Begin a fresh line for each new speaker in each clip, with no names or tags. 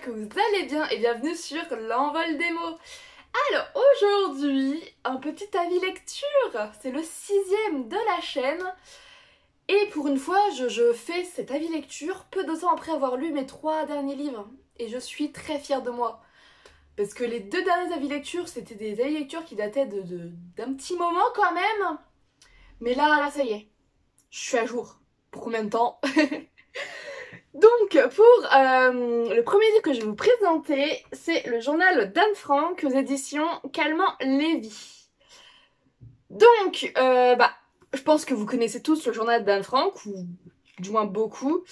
que vous allez bien et bienvenue sur l'envol des mots. Alors aujourd'hui, un petit avis lecture, c'est le 6e de la chaîne. Et pour une fois, je fais cet avis lecture peu de temps après avoir lu mes 3 derniers livres. Et je suis très fière de moi. Parce que les 2 derniers avis lecture, c'était des avis lecture qui dataient d'un petit moment quand même. Mais là, ça y est, je suis à jour. Pour combien de temps? Donc, pour le premier livre que je vais vous présenter, c'est le journal d'Anne Frank aux éditions Calment Lévy. Donc, je pense que vous connaissez tous le journal d'Anne Frank, ou du moins beaucoup.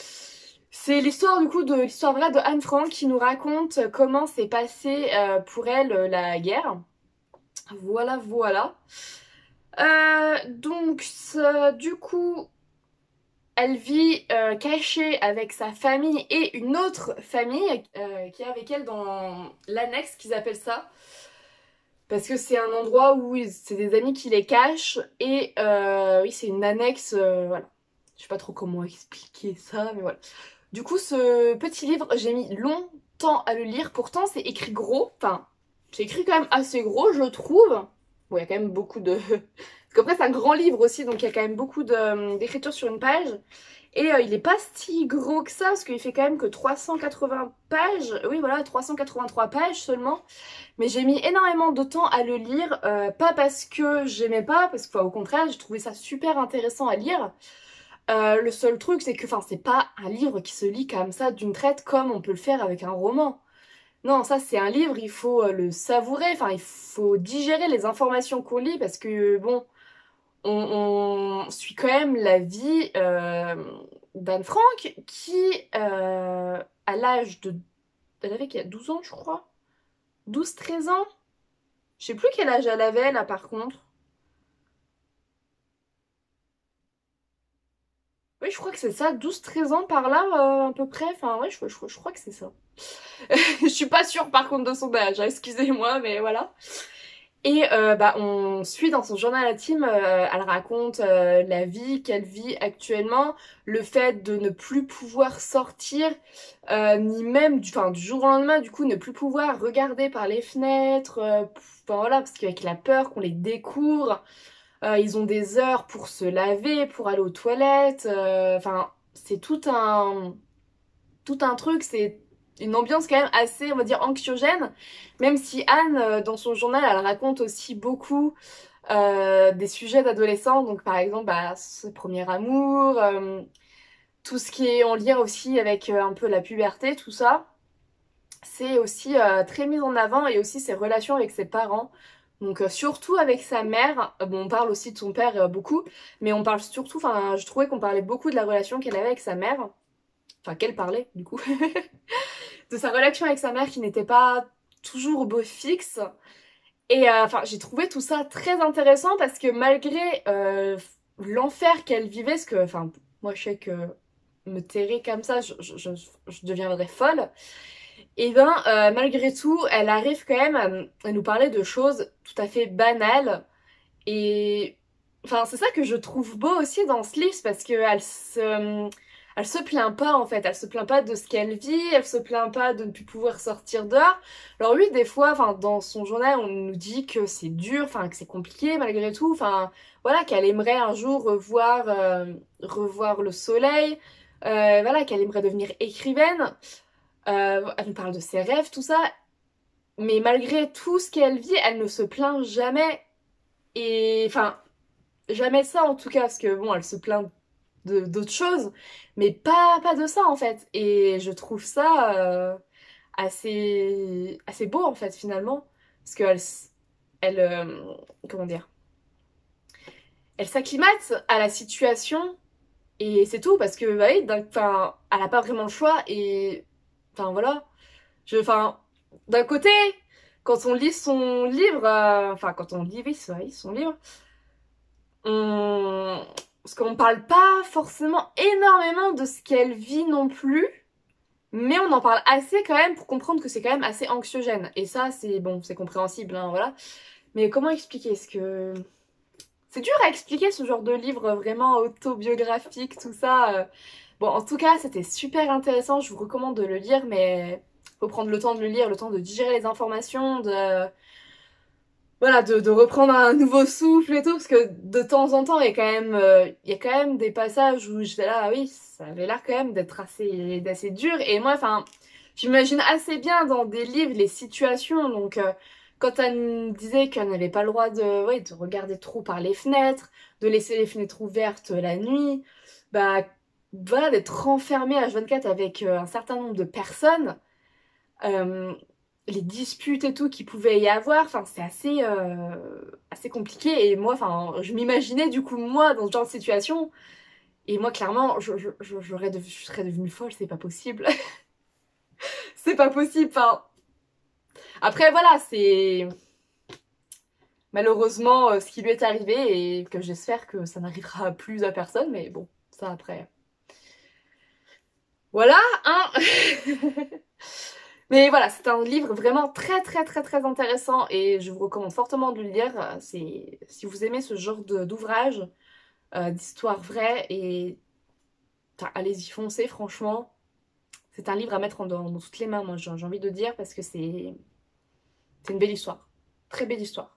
C'est l'histoire du coup de l'histoire vraie de Anne Frank qui nous raconte comment s'est passée pour elle la guerre. Voilà, voilà. Du coup, elle vit cachée avec sa famille et une autre famille qui est avec elle dans l'annexe qu'ils appellent ça. Parce que c'est un endroit où c'est des amis qui les cachent. Et oui, c'est une annexe. Voilà. Je sais pas trop comment expliquer ça, mais voilà. Du coup, ce petit livre, j'ai mis longtemps à le lire. Pourtant, c'est écrit gros. Enfin, c'est écrit quand même assez gros, je trouve. Bon, il y a quand même beaucoup de... Parce qu'après, c'est un grand livre aussi, donc il y a quand même beaucoup d'écriture sur une page. Et il est pas si gros que ça, parce qu'il fait quand même que 380 pages. Oui, voilà, 383 pages seulement. Mais j'ai mis énormément de temps à le lire, pas parce que j'aimais pas, parce que, au contraire, j'ai trouvé ça super intéressant à lire. Le seul truc, c'est que, c'est pas un livre qui se lit comme ça d'une traite, comme on peut le faire avec un roman. Non, ça c'est un livre, il faut le savourer, il faut digérer les informations qu'on lit, parce que, bon, on suit quand même la vie d'Anne Frank qui, à l'âge de... Elle avait 12 ans, je crois. 12-13 ans. Je sais plus quel âge elle avait, là, par contre. Oui, je crois que c'est ça, 12-13 ans par là, à peu près. Enfin, ouais, je crois que c'est ça. Je suis pas sûre, par contre, de son âge, hein, excusez-moi, mais voilà. Et on suit dans son journal intime, elle raconte la vie qu'elle vit actuellement, le fait de ne plus pouvoir sortir, ni même du jour au lendemain, du coup, ne plus pouvoir regarder par les fenêtres, voilà, parce qu'avec la peur qu'on les découvre, ils ont des heures pour se laver, pour aller aux toilettes, c'est tout un truc, c'est une ambiance quand même assez, on va dire, anxiogène, même si Anne, dans son journal, elle raconte aussi beaucoup des sujets d'adolescents, donc par exemple, ce premier amour, tout ce qui est en lien aussi avec un peu la puberté, tout ça, c'est aussi très mis en avant, et aussi ses relations avec ses parents. Donc surtout avec sa mère, bon on parle aussi de son père beaucoup, mais on parle surtout, je trouvais qu'on parlait beaucoup de la relation qu'elle avait avec sa mère, qu'elle parlait du coup, de sa relation avec sa mère qui n'était pas toujours au beau fixe. Et j'ai trouvé tout ça très intéressant parce que malgré l'enfer qu'elle vivait, parce que moi je sais que me terrer comme ça, je deviendrais folle. Et malgré tout, elle arrive quand même à nous parler de choses tout à fait banales. Et c'est ça que je trouve beau aussi dans ce livre, c'est parce elle se plaint pas en fait, elle se plaint pas de ce qu'elle vit, elle se plaint pas de ne plus pouvoir sortir dehors. Alors oui, des fois, dans son journal, on nous dit que c'est dur, que c'est compliqué malgré tout, voilà, qu'elle aimerait un jour revoir le soleil, voilà, qu'elle aimerait devenir écrivaine. Elle nous parle de ses rêves, tout ça, mais malgré tout ce qu'elle vit, elle ne se plaint jamais. Et jamais ça en tout cas, parce que bon, elle se plaint d'autres choses, mais pas de ça en fait. Et je trouve ça assez beau en fait finalement, parce qu'elle, comment dire, elle s'acclimate à la situation et c'est tout, parce que oui, elle a pas vraiment le choix et voilà. D'un côté, quand on lit son livre, quand on lit, oui, son livre, parce qu'on parle pas forcément énormément de ce qu'elle vit non plus, mais on en parle assez quand même pour comprendre que c'est quand même assez anxiogène. Et ça, c'est bon, c'est compréhensible, hein, voilà. Mais comment expliquer? Est-ce que... C'est dur à expliquer ce genre de livre vraiment autobiographique, tout ça. Bon, en tout cas, c'était super intéressant, je vous recommande de le lire, mais faut prendre le temps de le lire, le temps de digérer les informations, de... Voilà, de reprendre un nouveau souffle et tout, parce que de temps en temps, il y a quand même des passages où j'étais là, ah oui, ça avait l'air quand même d'être assez dur. Et moi, enfin, j'imagine assez bien dans des livres les situations. Donc, quand elle me disait qu'elle n'avait pas le droit de, ouais, de regarder trop par les fenêtres, de laisser les fenêtres ouvertes la nuit, bah, voilà, d'être renfermée à 24 avec un certain nombre de personnes. euh, les disputes et tout qu'il pouvait y avoir, enfin c'est assez compliqué et moi enfin je m'imaginais du coup moi dans ce genre de situation et moi clairement je serais devenue folle, c'est pas possible. C'est pas possible, enfin après voilà c'est malheureusement ce qui lui est arrivé et que j'espère que ça n'arrivera plus à personne, mais bon ça après voilà hein. Mais voilà, c'est un livre vraiment très intéressant et je vous recommande fortement de le lire. C'est si vous aimez ce genre d'ouvrage, d'histoire vraie et enfin, allez-y foncez franchement. C'est un livre à mettre dans toutes les mains, moi j'ai envie de dire parce que c'est une belle histoire, très belle histoire.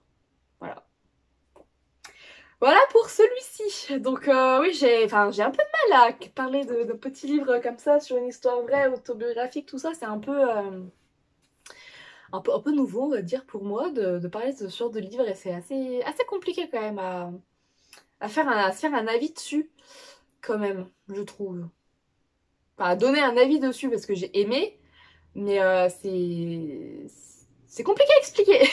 Voilà. Voilà pour celui-ci. Donc oui, j'ai un peu de mal à parler de petits livres comme ça sur une histoire vraie, autobiographique, tout ça, c'est un peu nouveau, on va dire, pour moi, de parler de ce genre de livre et c'est assez compliqué quand même à se faire un avis dessus, quand même, je trouve. Enfin, à donner un avis dessus parce que j'ai aimé, mais c'est compliqué à expliquer.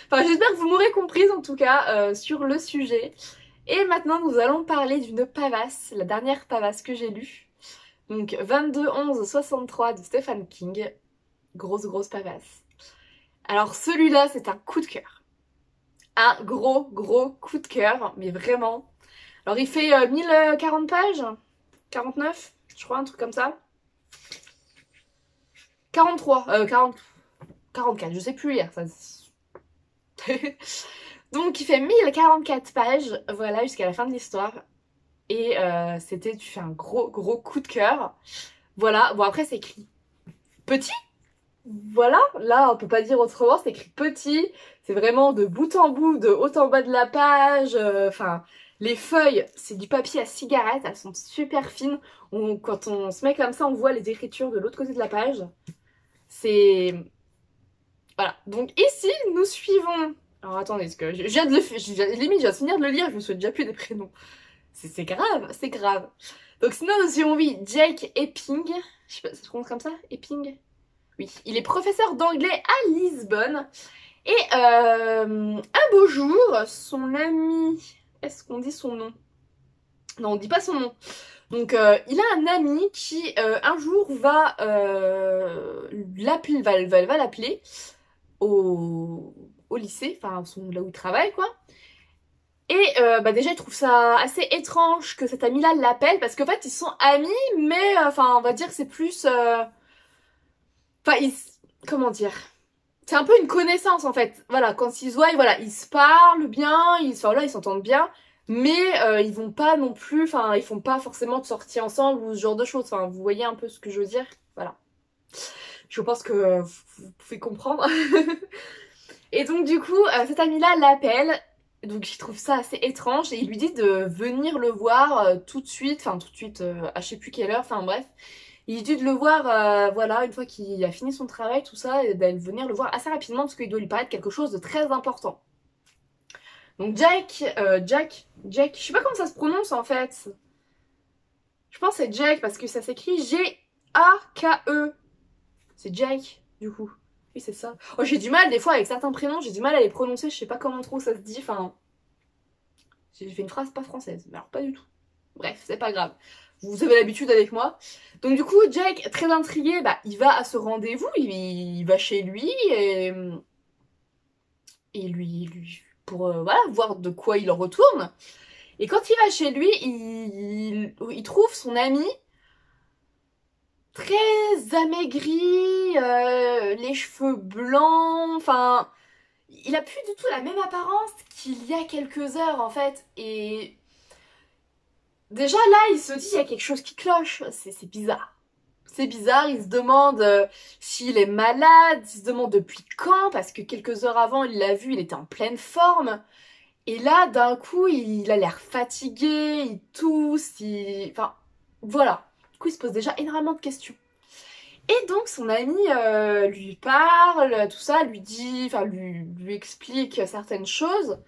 Enfin, j'espère que vous m'aurez comprise en tout cas sur le sujet. Et maintenant, nous allons parler d'une pavasse, la dernière pavasse que j'ai lue. Donc, 22-11-63 de Stephen King. Grosse pavasse. Alors, celui-là, c'est un coup de cœur. Un gros coup de cœur, mais vraiment. Alors il fait 1040 pages, 49, je crois, un truc comme ça. 43, 40, 44, je sais plus lire ça. Donc il fait 1044 pages, voilà, jusqu'à la fin de l'histoire. Et tu fais un gros coup de cœur. Voilà, bon après c'est écrit petit. Voilà, là on peut pas dire autrement, c'est écrit petit, c'est vraiment de bout en bout, de haut en bas de la page, enfin les feuilles c'est du papier à cigarette, elles sont super fines, quand on se met comme ça on voit les écritures de l'autre côté de la page, c'est... Voilà, donc ici nous suivons... Alors attendez, parce que je viens de le faire, limite je viens de finir de le lire, je me souviens déjà plus des prénoms, c'est grave, c'est grave. Donc sinon nous suivons, oui, Jake Epping, je sais pas, ça se prononce comme ça, Epping? Oui, il est professeur d'anglais à Lisbonne. Et un beau jour, son ami... Est-ce qu'on dit son nom? Non, on dit pas son nom. Donc il a un ami qui un jour va l'appeler au lycée, enfin là où il travaille quoi. Et bah déjà il trouve ça assez étrange que cet ami-là l'appelle parce qu'en fait ils sont amis mais enfin on va dire que c'est plus... Enfin, comment dire? C'est un peu une connaissance en fait. Voilà, quand ils se voient, voilà, ils se parlent bien, enfin, là, ils s'entendent bien, mais ils vont pas non plus, enfin, ils font pas forcément de sortie ensemble ou ce genre de choses. Enfin, vous voyez un peu ce que je veux dire? Voilà. Je pense que vous pouvez comprendre. Et donc du coup, cet ami-là l'appelle, donc il trouve ça assez étrange et il lui dit de venir le voir tout de suite, enfin tout de suite, à je sais plus quelle heure, enfin bref. Il dit de le voir, voilà, une fois qu'il a fini son travail, tout ça, et d'aller venir le voir assez rapidement parce qu'il doit lui paraître quelque chose de très important. Donc Jack, je sais pas comment ça se prononce en fait. Je pense que c'est Jack parce que ça s'écrit G-A-K-E. C'est Jack, du coup. Oui, c'est ça. Oh, j'ai du mal des fois avec certains prénoms, j'ai du mal à les prononcer, je sais pas comment trop ça se dit, enfin... J'ai fait une phrase pas française, mais alors pas du tout. Bref, c'est pas grave. Vous avez l'habitude avec moi. Donc du coup, Jack, très intrigué, bah, il va à ce rendez-vous, il va chez lui et pour voilà, voir de quoi il en retourne. Et quand il va chez lui, il trouve son ami très amaigri, les cheveux blancs, enfin, il a plus du tout la même apparence qu'il y a quelques heures en fait. Et déjà là, il se dit il y a quelque chose qui cloche, c'est bizarre. c'est bizarre, il se demande s'il est malade, il se demande depuis quand, parce que quelques heures avant, il l'a vu, il était en pleine forme. Et là, d'un coup, il a l'air fatigué, il tousse, enfin, voilà. Du coup, il se pose déjà énormément de questions. Et donc, son ami lui parle, tout ça, lui dit, enfin, lui explique certaines choses.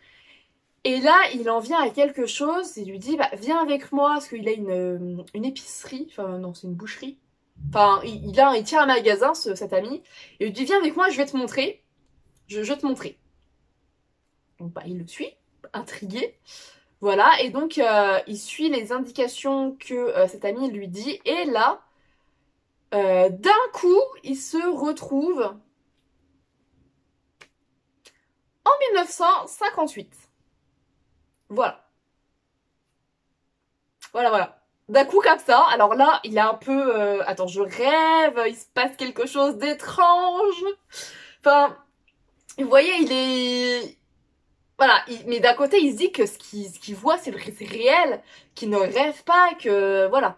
Et là, il en vient à quelque chose, il lui dit, bah, viens avec moi, parce qu'il a une épicerie, enfin, non, c'est une boucherie. Enfin, il tient un magasin, cet ami. Et il lui dit, viens avec moi, je vais te montrer. Je vais te montrer. Donc, bah, il le suit, intrigué. Voilà, et donc il suit les indications que cet ami lui dit, et là, d'un coup, il se retrouve en 1958. Voilà, voilà. D'un coup comme ça, alors là, il est un peu... attends, je rêve, il se passe quelque chose d'étrange. Enfin, vous voyez, il est... Voilà, mais d'un côté, il se dit que ce qu'il voit, c'est réel, qu'il ne rêve pas, que... Voilà.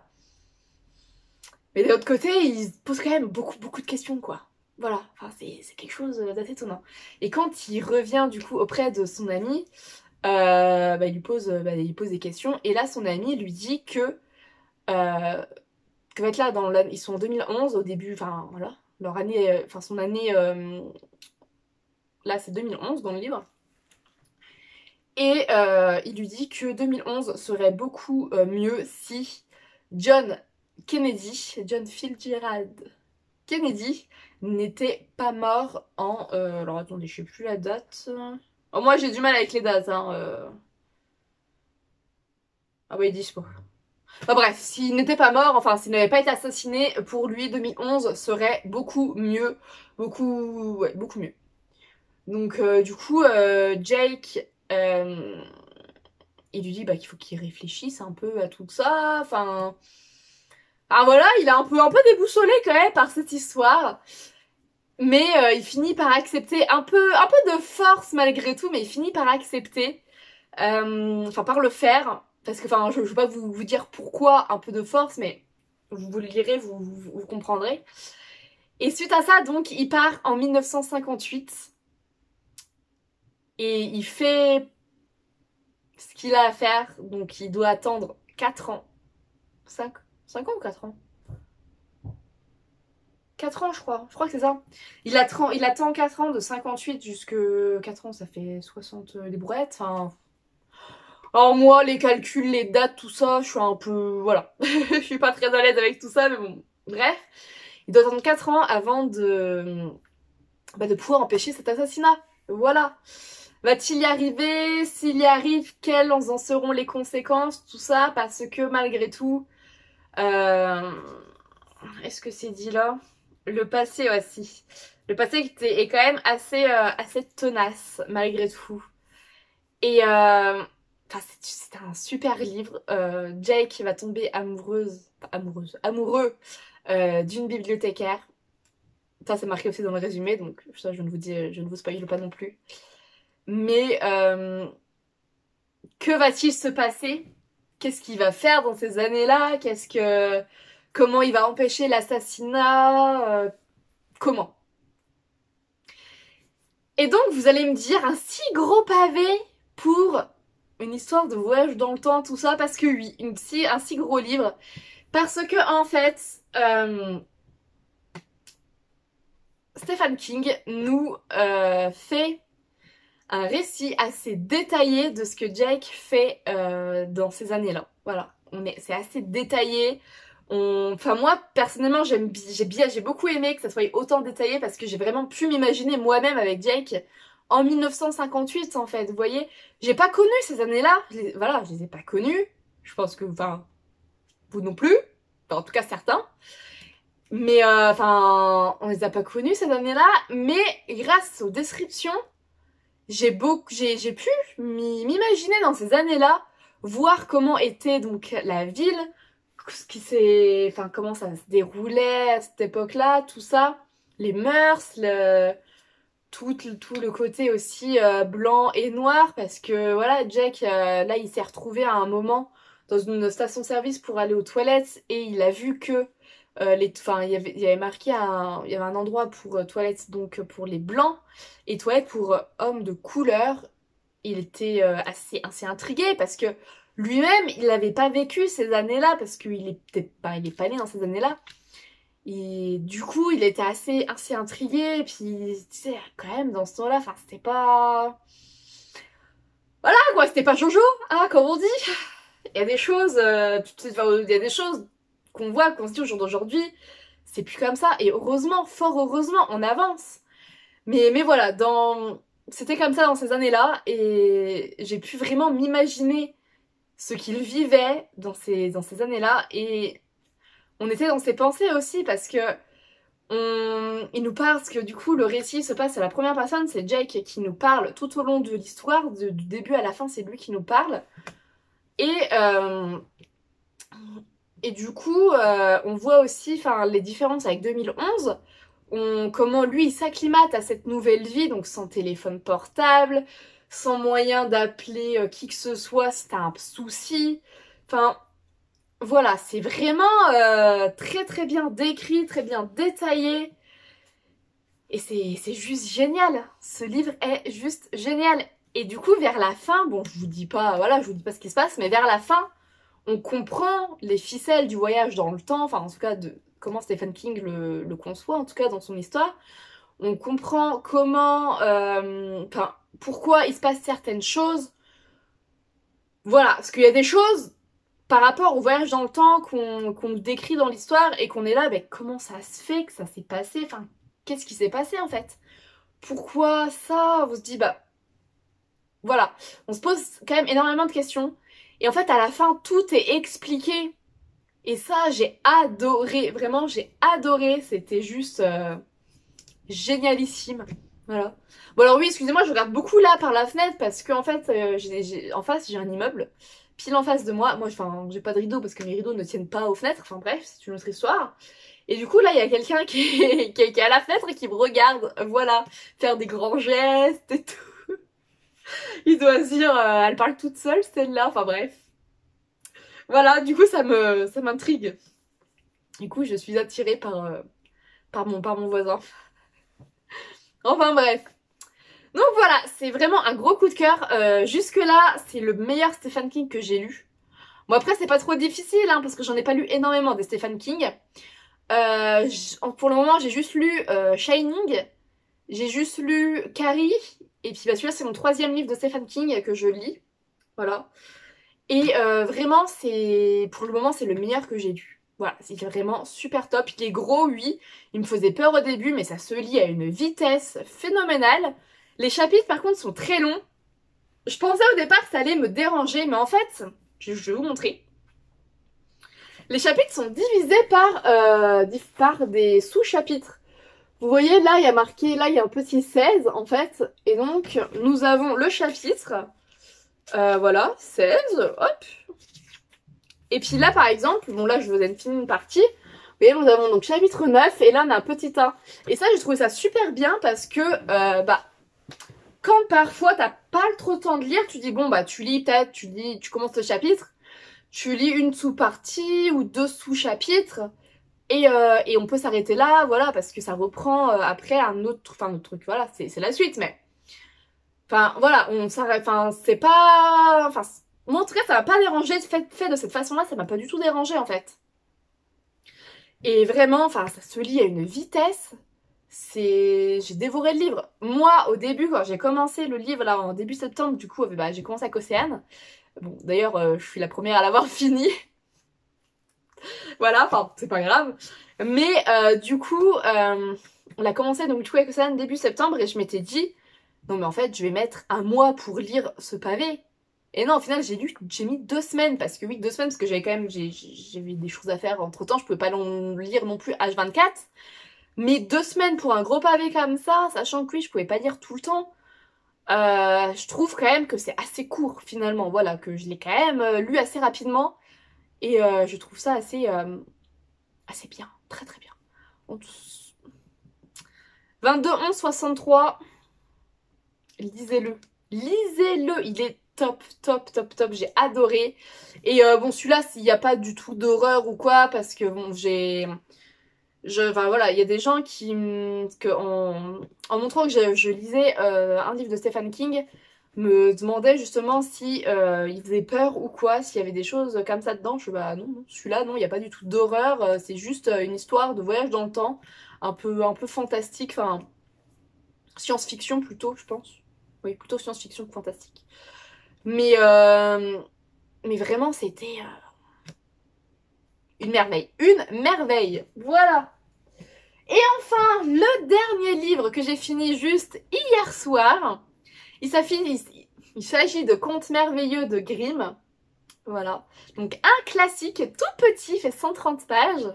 Mais de l'autre côté, il se pose quand même beaucoup de questions, quoi. Voilà, enfin, c'est quelque chose d'assez étonnant. Et quand il revient, du coup, auprès de son ami, bah, il lui pose des questions. Et là, son ami lui dit que va être là, ils sont en 2011, au début, enfin, voilà, leur année, enfin, son année, là, c'est 2011 dans le livre. Et il lui dit que 2011 serait beaucoup mieux si John John Fitzgerald Kennedy n'était pas mort en... alors attendez, je sais plus la date. Oh, moi j'ai du mal avec les dates. Hein, Ah bah ils disent pas. Enfin bref, s'il n'était pas mort, enfin s'il n'avait pas été assassiné, pour lui 2011 serait beaucoup mieux. Ouais, beaucoup mieux. Donc du coup, Jake, il lui dit bah, qu'il faut qu'il réfléchisse un peu à tout ça. Enfin... Ah voilà, il est un peu déboussolé quand même par cette histoire. Mais il finit par accepter un peu de force malgré tout, mais il finit par accepter, enfin par le faire, parce que enfin je vais pas vous dire pourquoi un peu de force, mais vous le lirez, vous comprendrez. Et suite à ça, donc, il part en 1958 et il fait ce qu'il a à faire, donc il doit attendre 4 ans. 5 ans ou 4 ans? 4 ans, je crois que c'est ça. Il attend 4 ans de 58 jusque 4 ans, ça fait 60 les brouettes. Enfin, alors moi, les calculs, les dates, tout ça, je suis un peu... Voilà. Je suis pas très à l'aise avec tout ça, mais bon. Bref. Il doit attendre 4 ans avant de pouvoir empêcher cet assassinat. Voilà. Va-t-il y arriver? S'il y arrive, quelles en seront les conséquences? Tout ça, parce que malgré tout... Est-ce que c'est dit là? Le passé aussi. Le passé est quand même assez tenace, malgré tout. Et enfin, c'est un super livre. Jake va tomber amoureux d'une bibliothécaire. Ça, c'est marqué aussi dans le résumé, donc ça, je ne vous spoil pas non plus. Mais que va-t-il se passer? Qu'est-ce qu'il va faire dans ces années-là? Comment il va empêcher l'assassinat? Comment? Et donc, vous allez me dire, un si gros pavé pour une histoire de voyage dans le temps, tout ça, parce que oui, un si gros livre, parce que en fait, Stephen King nous fait un récit assez détaillé de ce que Jake fait dans ces années-là. Voilà, c'est assez détaillé. Enfin moi personnellement j'ai beaucoup aimé que ça soit autant détaillé parce que j'ai vraiment pu m'imaginer moi-même avec Jake en 1958 en fait. Vous voyez, j'ai pas connu ces années-là. Voilà, je les ai pas connues. Je pense que, enfin, vous non plus. Enfin, en tout cas certains. Mais enfin, on les a pas connus ces années-là. Mais grâce aux descriptions, j'ai pu m'imaginer dans ces années-là, voir comment était donc la ville, enfin comment ça se déroulait à cette époque-là, tout ça, les mœurs, tout le côté aussi blanc et noir, parce que voilà, Jack, là il s'est retrouvé à un moment dans une station-service pour aller aux toilettes et il a vu que Enfin, il y avait marqué il y avait un endroit pour toilettes, donc pour les blancs, et toilettes pour hommes de couleur. Il était assez intrigué parce que lui-même, il n'avait pas vécu ces années-là, parce il est pas né dans ces années-là. Et du coup, il était assez intrigué, et puis, tu sais, quand même, dans ce temps-là, enfin, c'était pas... Voilà, quoi, c'était pas Jojo, hein, comme on dit. Il y a des choses, il y a des choses qu'on voit, qu'on se dit au jour d'aujourd'hui, c'est plus comme ça. Et heureusement, fort heureusement, on avance. Mais voilà, c'était comme ça dans ces années-là, et j'ai pu vraiment m'imaginer ce qu'il vivait dans ces années-là, et on était dans ses pensées aussi, parce que il nous parle, parce que du coup le récit se passe à la première personne, c'est Jake qui nous parle tout au long de l'histoire, du début à la fin, c'est lui qui nous parle. Et, euh, et du coup, on voit aussi les différences avec 2011, comment lui il s'acclimate à cette nouvelle vie, donc sans téléphone portable, sans moyen d'appeler qui que ce soit si t'as un souci. Enfin, voilà, c'est vraiment très très bien décrit, très bien détaillé. Et c'est juste génial. Ce livre est juste génial. Et du coup, vers la fin, bon, je vous dis pas, voilà, je vous dis pas ce qui se passe, mais vers la fin, on comprend les ficelles du voyage dans le temps, enfin, en tout cas, de comment Stephen King le conçoit, en tout cas, dans son histoire. On comprend comment, enfin, pourquoi il se passe certaines choses. Voilà, parce qu'il y a des choses par rapport au voyage dans le temps qu'on nous décrit dans l'histoire et qu'on est là, ben, comment ça se fait que ça s'est passé, enfin, qu'est-ce qui s'est passé en fait? Pourquoi ça? On se dit, bah voilà, on se pose quand même énormément de questions. Et en fait, à la fin, tout est expliqué. Et ça, j'ai adoré, vraiment, j'ai adoré. C'était juste génialissime. Voilà. Bon alors oui, excusez-moi, je regarde beaucoup là par la fenêtre parce qu'en fait, en face, j'ai un immeuble. Pile en face de moi. Moi, enfin, j'ai pas de rideau parce que mes rideaux ne tiennent pas aux fenêtres. Enfin bref, c'est une autre histoire. Et du coup, là, il y a quelqu'un qui est à la fenêtre et qui me regarde, voilà, faire des grands gestes et tout. Il doit se dire, elle parle toute seule, celle-là. Enfin bref. Voilà, du coup, ça m'intrigue. Du coup, je suis attirée par mon voisin. Enfin bref. Donc voilà, c'est vraiment un gros coup de cœur. Jusque-là, c'est le meilleur Stephen King que j'ai lu. Bon après, c'est pas trop difficile, hein, parce que j'en ai pas lu énormément des Stephen King. Pour le moment, j'ai juste lu Shining. J'ai juste lu Carrie. Et puis bah, celui-là, c'est mon troisième livre de Stephen King que je lis. Voilà. Et vraiment, pour le moment, c'est le meilleur que j'ai lu. Voilà, c'est vraiment super top. Il est gros, oui. Il me faisait peur au début, mais ça se lit à une vitesse phénoménale. Les chapitres, par contre, sont très longs. Je pensais au départ que ça allait me déranger, mais en fait, je vais vous montrer. Les chapitres sont divisés par des sous-chapitres. Vous voyez, là, il y a marqué, là, il y a un petit 16, en fait. Et donc, nous avons le chapitre. Voilà, 16, hop. Et puis là, par exemple, bon là, je vous ai fini une partie. Vous voyez, nous avons donc chapitre 9, et là, on a un petit 1. Et ça, j'ai trouvé ça super bien parce que, bah, quand parfois, t'as pas trop le temps de lire, tu dis, bon, bah, tu lis peut-être, tu commences le chapitre, tu lis une sous-partie ou deux sous-chapitres, et on peut s'arrêter là, voilà, parce que ça reprend après un autre truc, voilà, c'est la suite, mais... Enfin, voilà, on s'arrête, enfin, c'est pas... Enfin, moi, en tout cas, ça m'a pas dérangé, fait de cette façon-là, ça m'a pas du tout dérangé, en fait. Et vraiment, enfin, ça se lit à une vitesse, j'ai dévoré le livre. Moi, au début, quand j'ai commencé le livre, là, en début septembre, du coup, bah, j'ai commencé avec Océane. Bon, d'ailleurs, je suis la première à l'avoir fini. Voilà, enfin, c'est pas grave. Mais, du coup, on a commencé, donc, du coup, avec Océane début septembre, et je m'étais dit... Non mais en fait je vais mettre un mois pour lire ce pavé. Et non au final j'ai mis 2 semaines. Parce que oui 2 semaines parce que j'avais quand même j'avais des choses à faire entre temps. Je pouvais pas lire non plus H24. Mais 2 semaines pour un gros pavé comme ça, sachant que oui je pouvais pas lire tout le temps. Je trouve quand même que c'est assez court finalement. Voilà, que je l'ai quand même lu assez rapidement. Et je trouve ça assez bien. Très très bien. 22-11-63. Lisez-le. Lisez-le. Il est top, top, top, top. J'ai adoré. Et bon, celui-là, s'il n'y a pas du tout d'horreur ou quoi, parce que bon, Enfin voilà, il y a des gens qui, en montrant que je lisais un livre de Stephen King, me demandaient justement si il faisait peur ou quoi, s'il y avait des choses comme ça dedans. Je suis bah non, non, celui-là non, il n'y a pas du tout d'horreur, c'est juste une histoire de voyage dans le temps, un peu fantastique, enfin science-fiction plutôt, je pense. Oui, plutôt science-fiction que fantastique. Mais, euh, mais vraiment, c'était une merveille. Une merveille. Voilà. Et enfin, le dernier livre que j'ai fini juste hier soir, il s'agit de Contes merveilleux de Grimm. Voilà. Donc un classique tout petit, fait 130 pages.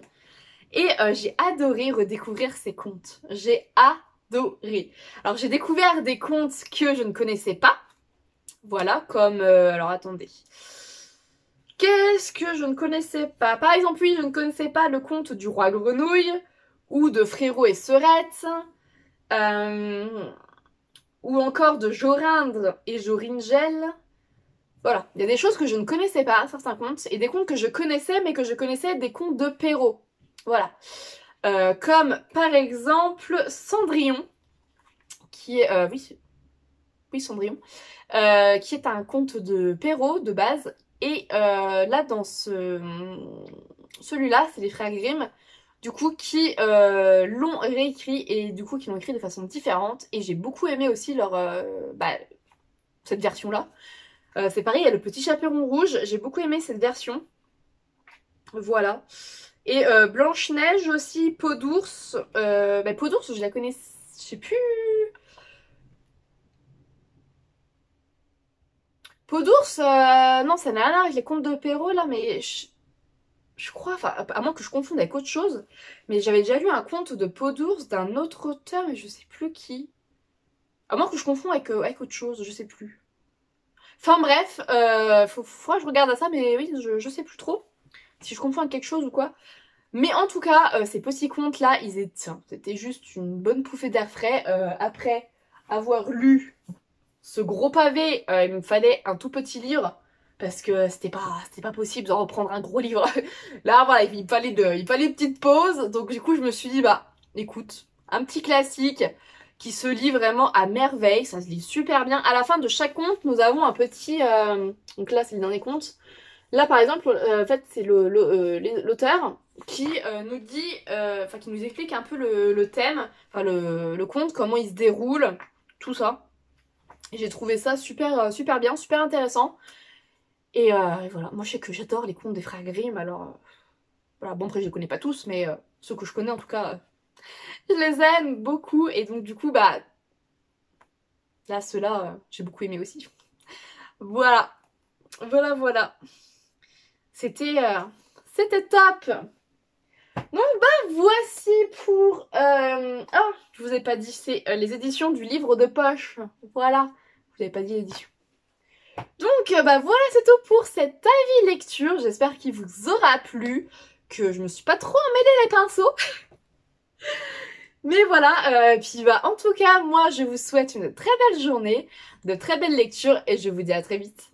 Et j'ai adoré redécouvrir ces contes. J'ai adoré. Alors j'ai découvert des contes que je ne connaissais pas. Voilà, comme... alors attendez. Qu'est-ce que je ne connaissais pas? Par exemple, oui, je ne connaissais pas le conte du roi grenouille ou de Frérot et Sœurette. Ou encore de Jorindre et Joringel. Voilà, il y a des choses que je ne connaissais pas, certains contes, et des contes que je connaissais, mais que je connaissais des contes de Perrault. Voilà. Comme par exemple Cendrillon, qui est... oui, Cendrillon, qui est un conte de Perrault de base. Et là, dans celui-là, c'est les frères Grimm, du coup, qui l'ont réécrit et du coup, qui l'ont écrit de façon différente. Et j'ai beaucoup aimé aussi cette version-là. C'est pareil, il y a le petit chaperon rouge, j'ai beaucoup aimé cette version. Voilà. Et Blanche-Neige aussi, Peau d'ours. Peau d'ours, je la connais, je sais plus. Peau d'ours, non, ça n'a rien à voir avec les contes de Perrault là, mais je crois, enfin, à moins que je confonde avec autre chose, mais j'avais déjà lu un conte de Peau d'ours d'un autre auteur, mais je sais plus qui. À moins que je confonde avec autre chose, je sais plus. Enfin bref, faudra que je regarde à ça, mais oui, je sais plus trop si je confonds avec quelque chose ou quoi. Mais en tout cas, ces petits contes là, c'était juste une bonne bouffée d'air frais. Après avoir lu ce gros pavé, il me fallait un tout petit livre parce que c'était pas possible de reprendre un gros livre. Là, voilà, il fallait une petite pause. Donc du coup, je me suis dit, bah, écoute, un petit classique qui se lit vraiment à merveille. Ça se lit super bien. À la fin de chaque conte, nous avons un petit... donc là, c'est le dernier conte. Là, par exemple, en fait, c'est l'auteur qui nous dit... Enfin, qui nous explique un peu le thème, enfin le conte, comment il se déroule, tout ça. Et j'ai trouvé ça super bien, super intéressant. Et voilà, moi je sais que j'adore les contes des frères Grimm, alors voilà, bon après je les connais pas tous, mais ceux que je connais en tout cas, je les aime beaucoup. Et donc du coup, bah là, ceux-là, j'ai beaucoup aimé aussi. Voilà, voilà. C'était c'était top. Donc bah voici pour... Oh, je vous ai pas dit, c'est les éditions du livre de poche. Voilà, je vous avais pas dit l'édition. Donc bah voilà, c'est tout pour cet avis lecture. J'espère qu'il vous aura plu, que je me suis pas trop emmêlé les pinceaux. Mais voilà, puis bah en tout cas, moi je vous souhaite une très belle journée, de très belles lectures et je vous dis à très vite.